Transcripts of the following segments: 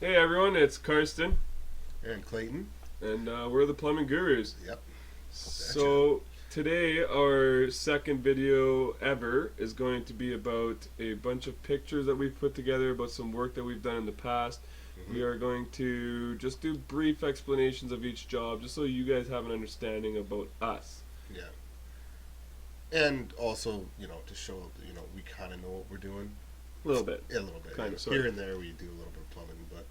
Hey everyone, it's Karsten, And Clayton. and we're the Plumbing Gurus. Yep. Gotcha. So, today, our second video ever is going to be about a bunch of pictures that we've put together about some work that we've done in the past. We are going to just do brief explanations of each job just so you guys have an understanding about us. Yeah. And also, to show, we kind of know what we're doing. A little bit. A little bit. Kind of, Here and there, we do a little bit of plumbing. But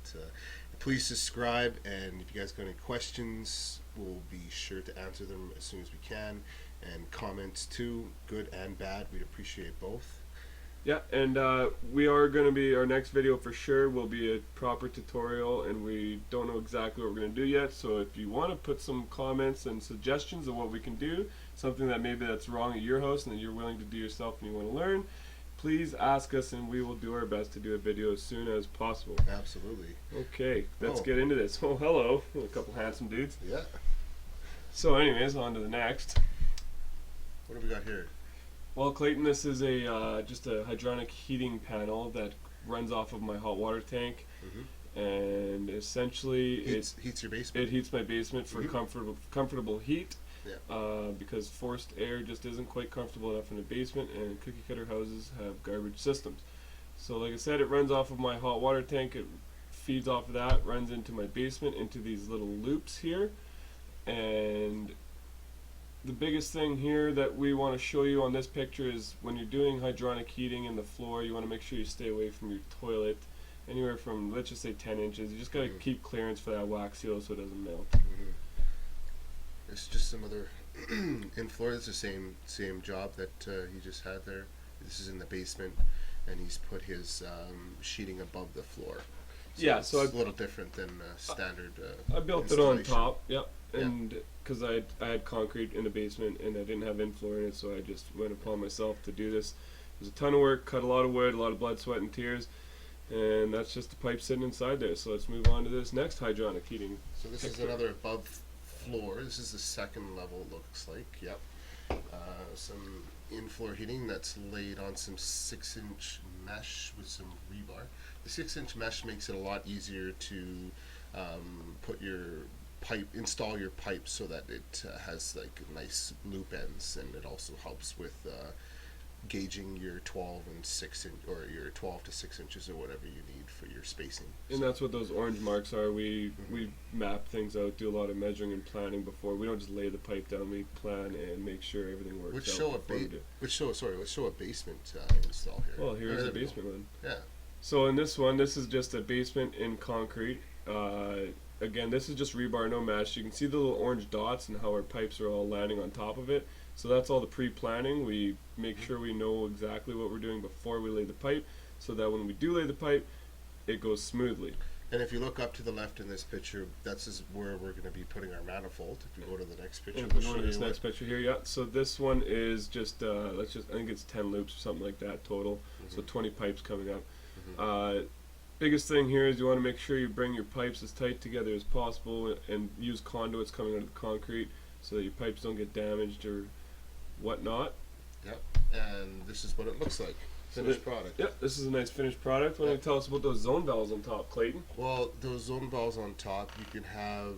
please subscribe. And if you guys got any questions, we'll be sure to answer them as soon as we can. And comments too, good and bad. We'd appreciate both. Yeah, and we are going to be, our next video for sure will be a proper tutorial, and we don't know exactly what we're going to do yet, so if you want to put some comments and suggestions of what we can do, something that maybe that's wrong at your house and that you're willing to do yourself and you want to learn, please ask us and we will do our best to do a video as soon as possible. Absolutely. Okay, let's get into this. Oh, hello, a couple handsome dudes. Yeah. So anyways, on to the next. What do we got here? Well, Clayton, this is a just a hydronic heating panel that runs off of my hot water tank, and essentially Heats your basement. it heats my basement for comfortable heat. Yeah. Because forced air just isn't quite comfortable enough in a basement, and cookie cutter houses have garbage systems. So, like I said, it runs off of my hot water tank. It feeds off of that, runs into my basement into these little loops here, and the biggest thing here that we want to show you on this picture is when you're doing hydronic heating in the floor, you want to make sure you stay away from your toilet anywhere from, let's just say, 10 inches. You just got to keep clearance for that wax seal so it doesn't melt. It's just some other in Florida. It's the same job that he just had there. This is in the basement, and he's put his sheeting above the floor. So Yeah, it's so a little different than standard. I built it on top, yep, and because I had concrete in the basement and I didn't have in-floor in it, so I just went upon myself to do this. It was a ton of work, cut a lot of wood, a lot of blood, sweat, and tears, and that's just the pipe sitting inside there. So let's move on to this next hydronic heating. So this is another above floor. This is the second level. It looks like. Yep. Some in-floor heating that's laid on some 6-inch mesh with some rebar. The 6-inch mesh makes it a lot easier to put your install your pipe so that it has like nice loop ends, and it also helps with gauging your 12 and 6 inch, or your 12 to 6 inches, or whatever you need for your spacing. And that's what those orange marks are. We map things out, do a lot of measuring and planning before. We don't just lay the pipe down. We plan and make sure everything works out. Let's show a basement install here. Well, here's a basement one. Yeah. So in this one, this is just a basement in concrete. Again, this is just rebar, no mesh. You can see the little orange dots and how our pipes are all landing on top of it. So that's all the pre-planning. We make sure we know exactly what we're doing before we lay the pipe, so that when we do lay the pipe, it goes smoothly. And if you look up to the left in this picture, that's where we're going to be putting our manifold. If we go to the next picture, If we go to this next picture here, yeah. So this one is just I think it's 10 loops or something like that total. So 20 pipes coming up. Biggest thing here is you want to make sure you bring your pipes as tight together as possible and use conduits coming out of the concrete so that your pipes don't get damaged or whatnot. Yep. And this is what it looks like. Finished product. Yep, this is a nice finished product. Why don't you tell us about those zone valves on top, Clayton? Well, those zone valves on top, you can have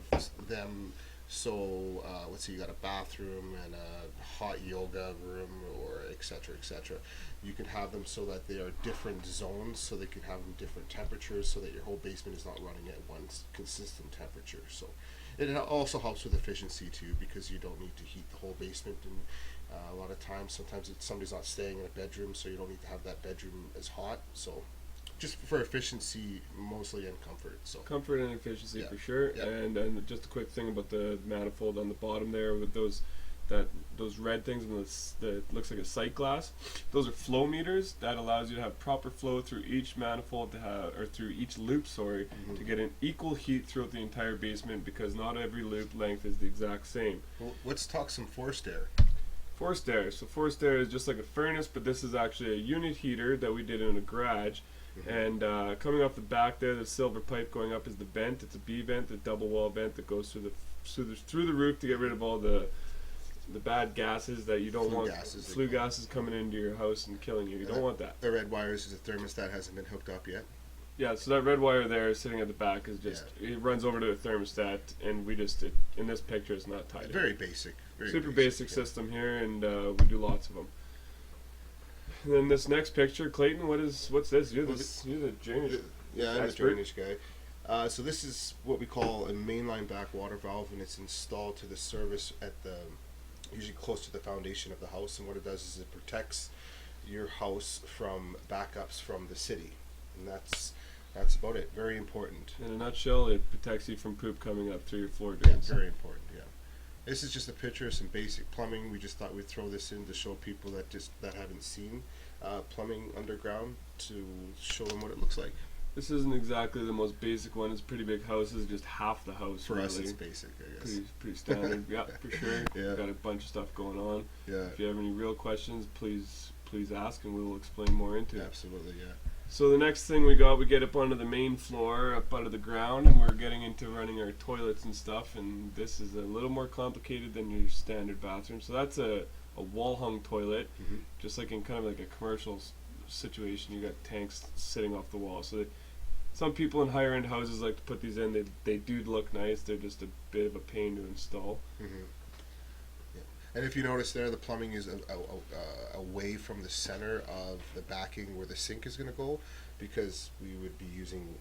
them. So let's see, you got a bathroom and a hot yoga room, or etc., etc. You can have them so that they are different zones, so they can have them different temperatures, so that your whole basement is not running at one consistent temperature. So it also helps with efficiency too, because you don't need to heat the whole basement. And a lot of times, sometimes somebody's not staying in a bedroom, so you don't need to have that bedroom as hot. So just for efficiency mostly, and comfort. So comfort and efficiency for sure. And just a quick thing about the manifold on the bottom there with those red things that looks like a sight glass. Those are flow meters that allows you to have proper flow through each manifold through each loop, to get an equal heat throughout the entire basement, because not every loop length is the exact same. Well, let's talk some forced air. Forced air. So forced air is just like a furnace, but this is actually a unit heater that we did in a garage. And coming off the back there, the silver pipe going up is the vent. It's a B vent, the double wall vent that goes through the roof to get rid of all the bad gases that you don't want. Flue gases coming into your house and killing you. You don't want that. The red wires is a thermostat hasn't been hooked up yet. Yeah, so that red wire there sitting at the back is just, it runs over to a thermostat, and we just, in this picture, it's not tied in. Very basic. Super basic system here, and we do lots of them. And then this next picture, Clayton, what's this? You're the drainage Yeah, I'm a expert. drainage guy. So this is what we call a mainline backwater valve, and it's installed to the service at usually close to the foundation of the house. And what it does is it protects your house from backups from the city, and that's about it. Very important. In a nutshell, it protects you from poop coming up through your floor Yeah, drains. very important. Yeah. This is just a picture of some basic plumbing. We just thought we'd throw this in to show people that haven't seen plumbing underground, to show them what it looks like. This isn't exactly the most basic one. It's a pretty big house. It's just half the house. For really. us, it's basic, I guess. Pretty standard. Yeah, for sure. Yeah. We've got a bunch of stuff going on. Yeah. If you have any real questions, please ask, and we will explain more into it. Absolutely, yeah. So the next thing we get up onto the main floor, up out of the ground, and we're getting into running our toilets and stuff. And this is a little more complicated than your standard bathroom. So that's a wall-hung toilet, just like in kind of like a commercial situation. You got tanks sitting off the wall. So some people in higher-end houses like to put these in. They do look nice. They're just a bit of a pain to install. Yeah. And if you notice there, the plumbing is away from the center of the backing where the sink is going to go, because we would be using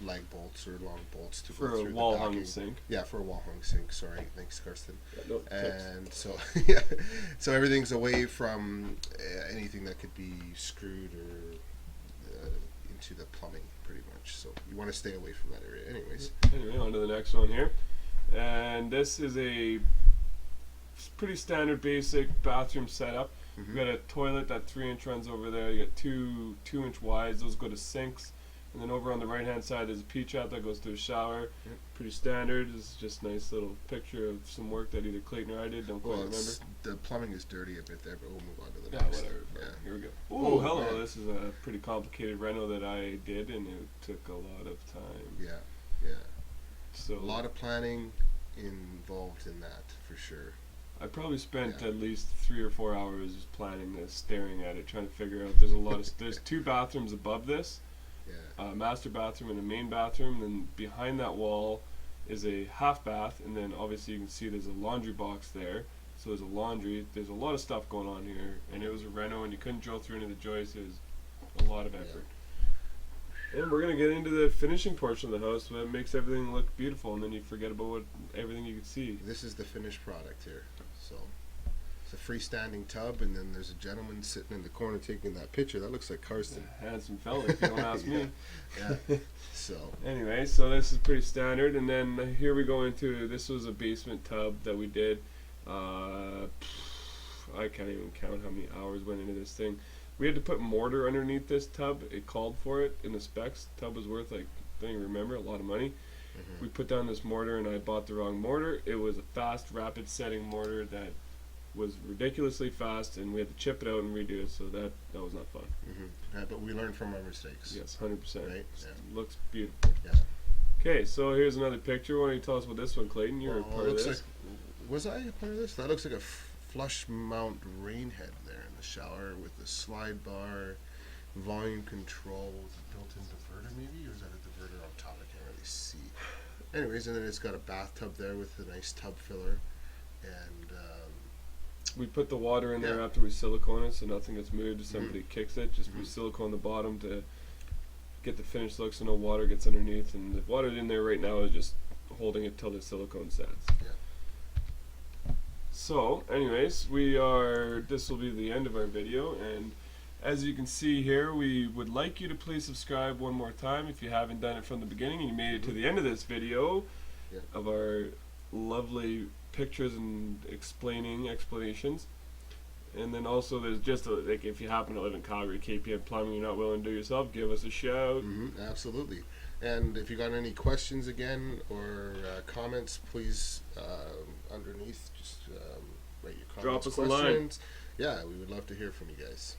lag bolts or long bolts to For go a through wall the hung backing. sink. Yeah, for a wall hung sink. Sorry, thanks, Karsten. Yeah, no, tips. And so, yeah, so everything's away from anything that could be screwed or into the plumbing, pretty much. So you want to stay away from that area, anyways. Anyway, on to the next one here. And this is a pretty standard basic bathroom setup. You've got a toilet, that 3-inch runs over there. You got two 2-inch wides, those go to sinks. And then over on the right hand side there's a P-trap that goes to a shower. Pretty standard. It's just a nice little picture of some work that either Clayton or I did, don't quite remember. The plumbing is dirty a bit there, but we'll move on to the Yeah, next. whatever. Yeah. Here we go. Oh, Ooh, hello. man. This is a pretty complicated reno that I did, and it took a lot of time. Yeah, yeah. So A lot of planning involved in that, for sure. I probably spent Yeah. at least 3 or 4 hours just planning this, staring at it, trying to figure out. There's 2 bathrooms above this, Yeah. a master bathroom and a main bathroom. Then behind that wall is a half bath, and then obviously you can see there's a laundry box there. So there's a laundry. There's a lot of stuff going on here, and it was a reno, and you couldn't drill through any of the joists. It was a lot of effort. And we're gonna get into the finishing portion of the house, so that makes everything look beautiful, and then you forget about everything you could see. This is the finished product here. So it's a freestanding tub, and then there's a gentleman sitting in the corner taking that picture. That looks like Karsten. Handsome fella, if you don't ask me. Yeah. So Anyway, so this is pretty standard, and then here we go into, this was a basement tub that we did. I can't even count how many hours went into this thing. We had to put mortar underneath this tub. It called for it in the specs. The tub was worth, like, I don't even remember, a lot of money. We put down this mortar, and I bought the wrong mortar. It was a fast, rapid setting mortar that was ridiculously fast, and we had to chip it out and redo it, so that was not fun. Yeah, but we learn from our mistakes. Yes, 100%. Right? Yeah. Looks beautiful. Yeah. Okay, so here's another picture. Why don't you tell us about this one, Clayton? You're a Well, part it of looks this. like, was I a part of this? That looks like a flush mount rain head there in the shower with the slide bar, volume control with a built-in diverter maybe, or is that a diverter on top? I can't really see. Anyways, and then it's got a bathtub there with a nice tub filler, and We put the water in there Yeah. after we silicone it, so nothing gets moved if somebody kicks it. Just we silicone the bottom to get the finished look, so no water gets underneath. And the water in there right now is just holding it till the silicone sets. Yeah. So, anyways, this will be the end of our video, and as you can see here, we would like you to please subscribe one more time if you haven't done it from the beginning and you made it to the end of this video of our lovely pictures and explanations. And then also there's just like, if you happen to live in Calgary, KPN Plumbing, you're not willing to do it yourself, give us a shout. Absolutely. And if you got any questions again or comments, please underneath just write your comments. Drop us a line. questions. Yeah, we would love to hear from you guys.